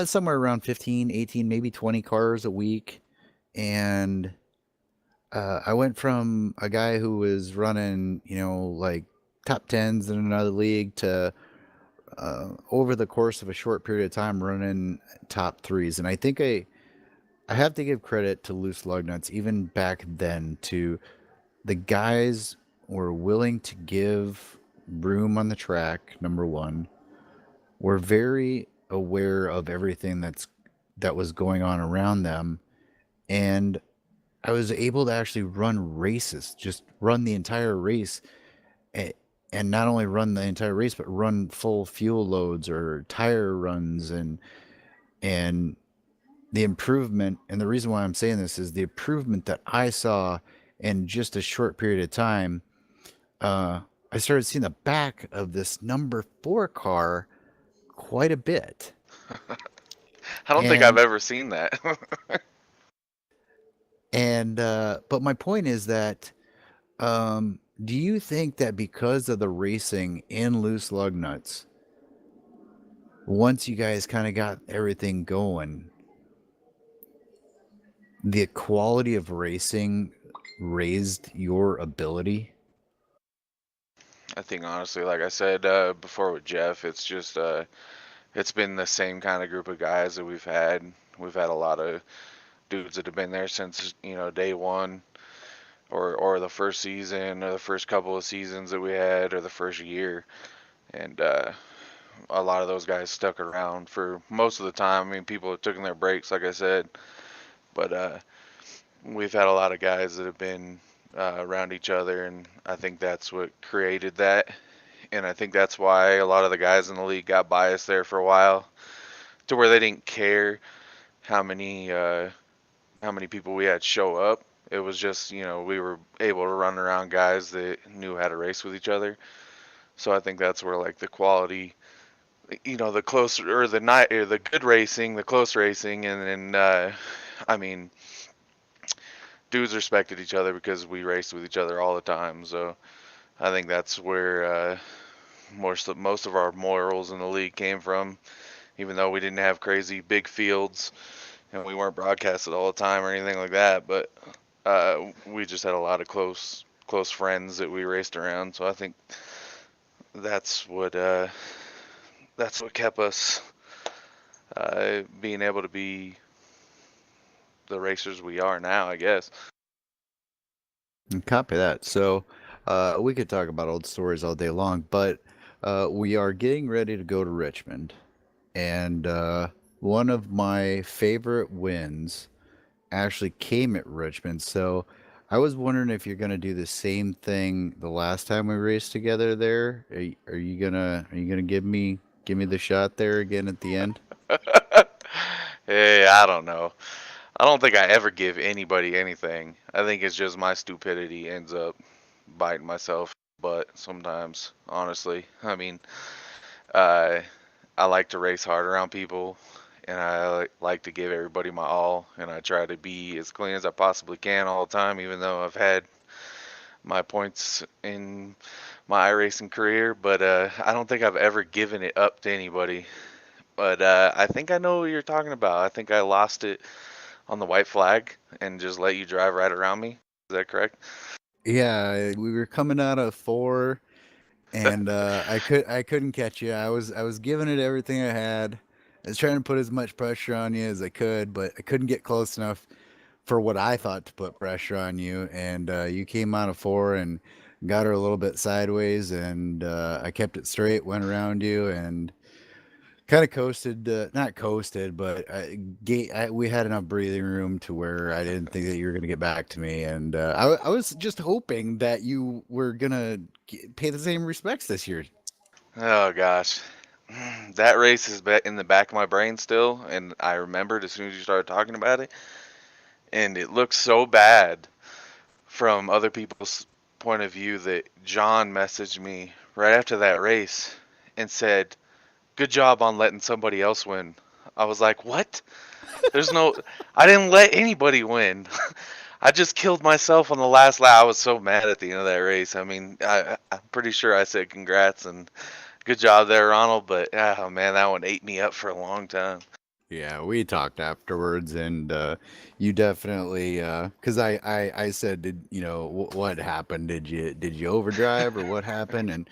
somewhere around 15, 18, maybe 20 cars a week. And I went from a guy who was running, like top tens in another league to over the course of a short period of time running top threes. And I think I have to give credit to Loose Lugnuts even back then to the guys were willing to give room on the track. Number one, were very aware of everything that was going on around them, and I was able to actually run races, just run the entire race, and not only run the entire race, but run full fuel loads or tire runs, and the improvement. And the reason why I'm saying this is the improvement that I saw in just a short period of time. I started seeing the back of this number 4 car quite a bit. I don't think I've And ever seen that. but my point is that do you think that because of the racing in Loose Lug Nuts, once you guys kind of got everything going, the quality of racing raised your ability? I think honestly, like I said before with Jeff, it's just it's been the same kind of group of guys that we've had. We've had a lot of dudes that have been there since day one, or the first season, or the first couple of seasons that we had, or the first year, and a lot of those guys stuck around for most of the time. I mean, people have taken their breaks, like I said, but we've had a lot of guys that have been around each other, and I think that's what created that. And I think that's why a lot of the guys in the league got biased there for a while, to where they didn't care how many uh, how many people we had show up. It was just we were able to run around guys that knew how to race with each other. So I think that's where like the quality, the close or the night or the good racing, the close racing, and then I mean, dudes respected each other because we raced with each other all the time. So I think that's where most of our morals in the league came from. Even though we didn't have crazy big fields and we weren't broadcasted all the time or anything like that, but we just had a lot of close friends that we raced around. So I think that's what kept us being able to be the racers we are now, I guess. Copy that. So we could talk about old stories all day long, but we are getting ready to go to Richmond. And one of my favorite wins actually came at Richmond. So I was wondering if you're gonna do the same thing the last time we raced together there. Are you gonna give me the shot there again at the end? Hey, I don't know. I don't think I ever give anybody anything. I think it's just my stupidity ends up biting myself but sometimes, honestly. I mean, uh, I like to race hard around people, and I like to give everybody my all, and I try to be as clean as I possibly can all the time, even though I've had my points in my iRacing career. But I don't think I've ever given it up to anybody. But I think I know what you're talking about. I think I lost it on the white flag and just let you drive right around me. Is that correct? Yeah, we were coming out of 4, and I couldn't catch you. I was giving it everything I had. I was trying to put as much pressure on you as I could, but I couldn't get close enough for what I thought to put pressure on you. And you came out of four and got her a little bit sideways, and I kept it straight, went around you, and kind of coasted. Not coasted, but we had enough breathing room to where I didn't think that you were going to get back to me. And I was just hoping that you were going to pay the same respects this year. Oh gosh, that race is in the back of my brain still, and I remembered as soon as you started talking about it, and it looks so bad from other people's point of view that John messaged me right after that race and said, "Good job on letting somebody else win." I was like, "What? There's no, I didn't let anybody win. I just killed myself on the last lap." I was so mad at the end of that race. I mean, I'm pretty sure I said congrats and good job there, Ronald, but oh man, that one ate me up for a long time. Yeah, we talked afterwards, and you definitely because I said, did what happened? Did you overdrive or what happened? And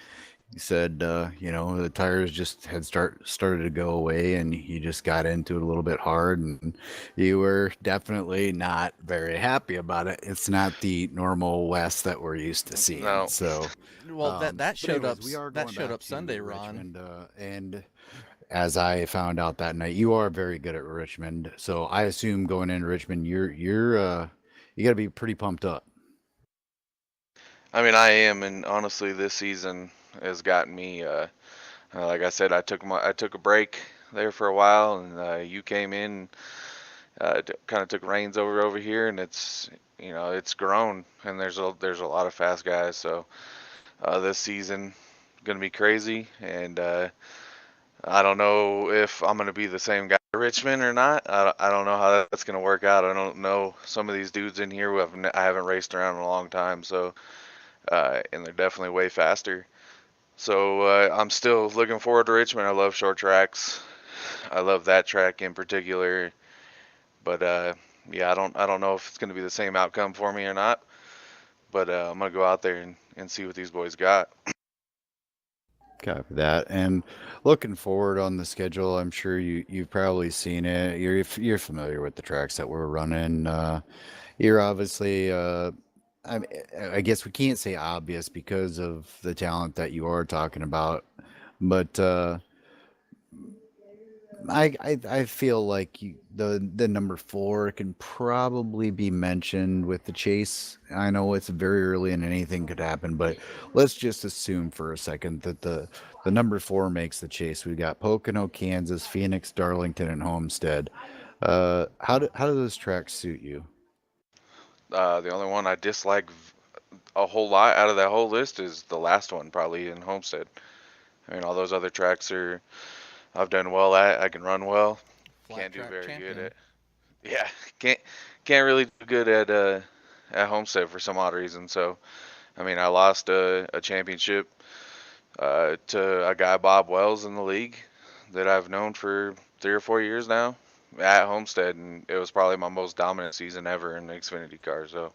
he said, the tires just had started to go away, and you just got into it a little bit hard, and you were definitely not very happy about it. It's not the normal West that we're used to seeing. No, So, Well, that but showed up. anyways, we are That going showed back up to Sunday, Ron. Richmond, and as I found out that night, you are very good at Richmond. So I assume going into Richmond, you got to be pretty pumped up. I mean I am, and honestly, this season has gotten me. Like I said, I took a break there for a while, and you came in, kind of took reins over here, and it's grown, and there's a lot of fast guys. So this season gonna be crazy, and I don't know if I'm gonna be the same guy at Richmond or not. I don't know how that's gonna work out. I don't know some of these dudes in here I haven't raced around in a long time, so and they're definitely way faster. So I'm still looking forward to Richmond. I love short tracks. I love that track in particular. But yeah, I don't know if it's gonna be the same outcome for me or not. But I'm gonna go out there and see what these boys got. Copy that. And looking forward on the schedule, I'm sure you've probably seen it. You're familiar with the tracks that we're running. You're obviously. I guess we can't say obvious because of the talent that you are talking about, but I feel like the number four can probably be mentioned with the chase. I know it's very early and anything could happen, but let's just assume for a second that the number four makes the chase. We got Pocono, Kansas, Phoenix, Darlington, and Homestead. How do those tracks suit you? The only one I dislike a whole lot out of that whole list is the last one, probably in Homestead. I mean, all those other tracks are I've done well at. I can run well. Flat Can't do track very good champion. at. Yeah, can't can't really do good at Homestead for some odd reason. So I mean, I lost a championship to a guy, Bob Wells, in the league that I've known for 3 or 4 years now at Homestead, and it was probably my most dominant season ever in the Xfinity car. So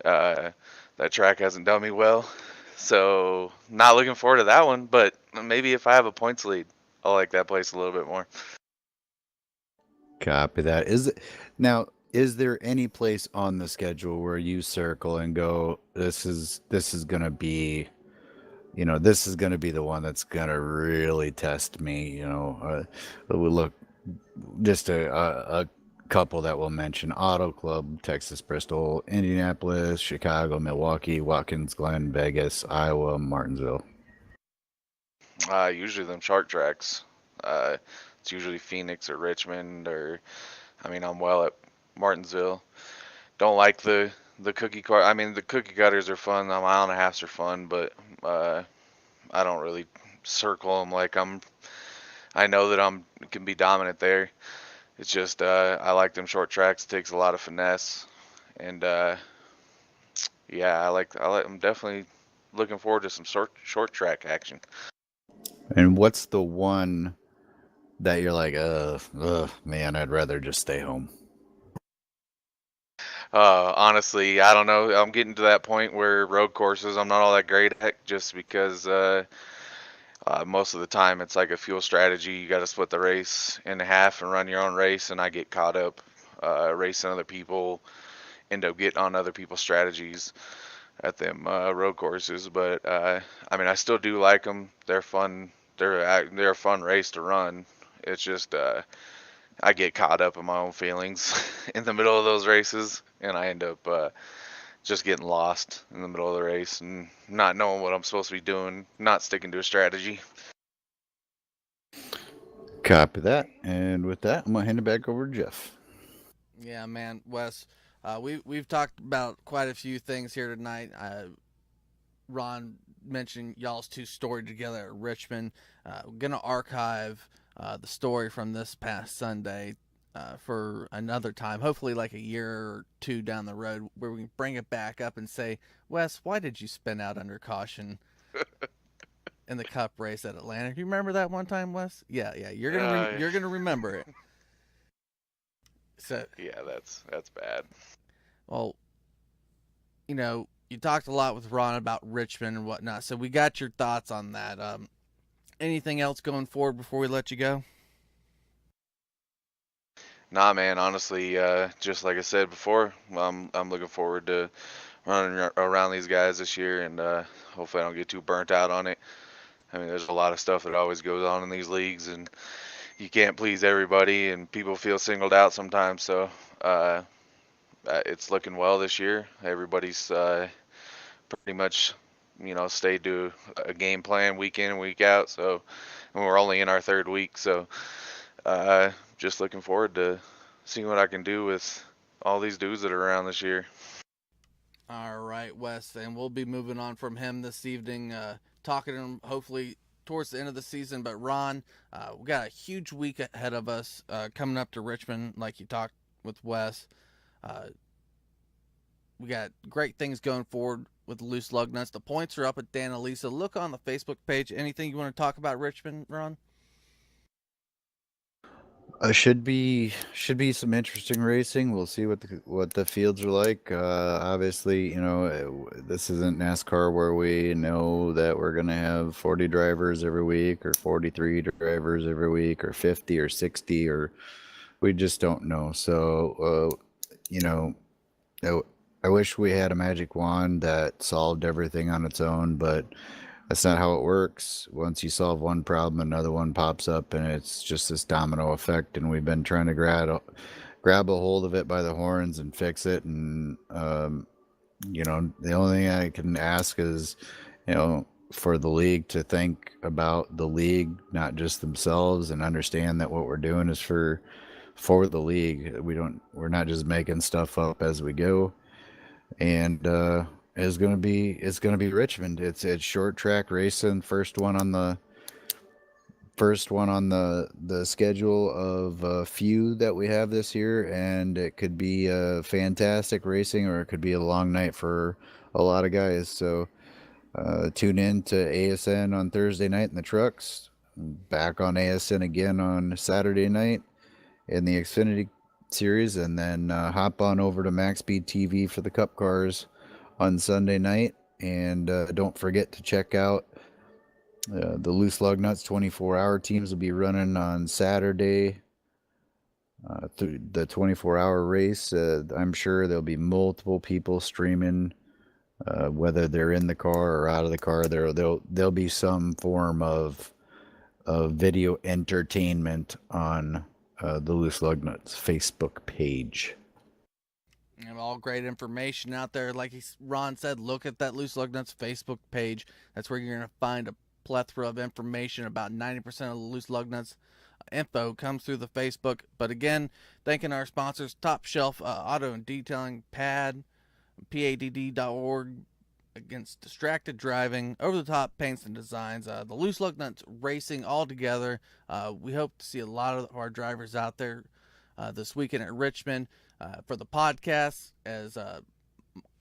uh, that track hasn't done me well. So not looking forward to that one, but maybe if I have a points lead, I'll like that place a little bit more. Copy that. Now, is there any place on the schedule where you circle and go, this is gonna be, this is gonna be the one that's gonna really test me. We look just a couple that we'll mention: Auto Club, Texas, Bristol, Indianapolis, Chicago, Milwaukee, Watkins Glen, Vegas, Iowa, Martinsville. Usually them short tracks. Uh, it's usually Phoenix or Richmond or I mean I'm well at Martinsville. Don't like the cookie car. I mean the cookie cutters are fun. The mile and a halfs are fun, but uh, I don't really circle them like I know that I'm can be dominant there. It's just I like them short tracks. It takes a lot of finesse, and yeah, I'm definitely looking forward to some short track action. And what's the one that you're like, man, I'd rather just stay home? Honestly, I don't know. I'm getting to that point where road courses I'm not all that great at, just because most of the time it's like a fuel strategy. You got to split the race in half and run your own race, and I get caught up racing other people, end up getting on other people's strategies at them road courses. But I mean, I still do like them. They're fun. They're a fun race to run. It's just I get caught up in my own feelings in the middle of those races, and I end up just getting lost in the middle of the race and not knowing what I'm supposed to be doing, not sticking to a strategy. Copy that. And with that, I'm gonna hand it back over to Jeff. Yeah, man, Wes. We've talked about quite a few things here tonight. Ron mentioned y'all's two story together at Richmond. We're gonna archive the story from this past Sunday for another time, hopefully like a year or two down the road, where we can bring it back up and say, Wes, why did you spin out under caution in the Cup race at Atlanta? Do you remember that one time, Wes? Yeah, you're gonna remember it. So Yeah, that's bad. well, you talked a lot with Ron about Richmond and whatnot, so we got your thoughts on that. Anything else going forward before we let you go? Nah, man. Honestly, just like I said before, I'm looking forward to running around these guys this year, and hopefully I don't get too burnt out on it. I mean, there's a lot of stuff that always goes on in these leagues, and you can't please everybody, and people feel singled out sometimes. So it's looking well this year. Everybody's pretty much, stayed to a game plan week in and week out. So, and we're only in our third week. So, just looking forward to seeing what I can do with all these dudes that are around this year. All right, Wes, and we'll be moving on from him this evening, talking to him hopefully towards the end of the season. But Ron, we got a huge week ahead of us coming up to Richmond, like you talked with Wes. We got great things going forward with the Loose Lugnuts. The points are up at Dan and Lisa. Look on the Facebook page. Anything you want to talk about Richmond, Ron? Should be some interesting racing. We'll see what the fields are like. Obviously, this isn't NASCAR where we know that we're gonna have 40 drivers every week, or 43 drivers every week, or 50 or 60, or we just don't know. So, you know, I, I wish we had a magic wand that solved everything on its own, but that's not how it works. Once you solve one problem, another one pops up, and it's just this domino effect. And we've been trying to grab a hold of it by the horns and fix it. And the only thing I can ask is, for the league to think about the league, not just themselves, and understand that what we're doing is for the league. We're not just making stuff up as we go. And it's gonna be Richmond. It's short track racing. First one on the schedule of a few that we have this year, and it could be a fantastic racing, or it could be a long night for a lot of guys. So tune in to ASN on Thursday night in the trucks, back on ASN again on Saturday night in the Xfinity series, and then hop on over to Max Speed TV for the Cup cars on Sunday night. And don't forget to check out the Loose Lugnuts 24-hour teams will be running on Saturday through the 24-hour race. I'm sure there'll be multiple people streaming, whether they're in the car or out of the car. There'll be some form of video entertainment on the Loose Lugnuts Facebook page. And all great information out there. Like Ron said, look at that Loose Lugnuts Facebook page. That's where you're going to find a plethora of information. About 90% of the Loose Lugnuts info comes through the Facebook. But again, thanking our sponsors, Top Shelf Auto and Detailing, padd.org, against distracted driving, over the top paints and designs, the Loose Lugnuts Racing all together. We hope to see a lot of our drivers out there this weekend at Richmond. For the podcast, as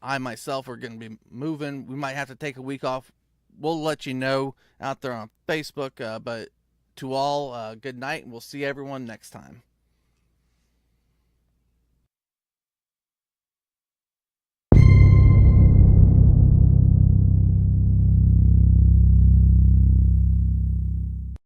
I myself are going to be moving, we might have to take a week off. We'll let you know out there on Facebook. But to all, good night, and we'll see everyone next time.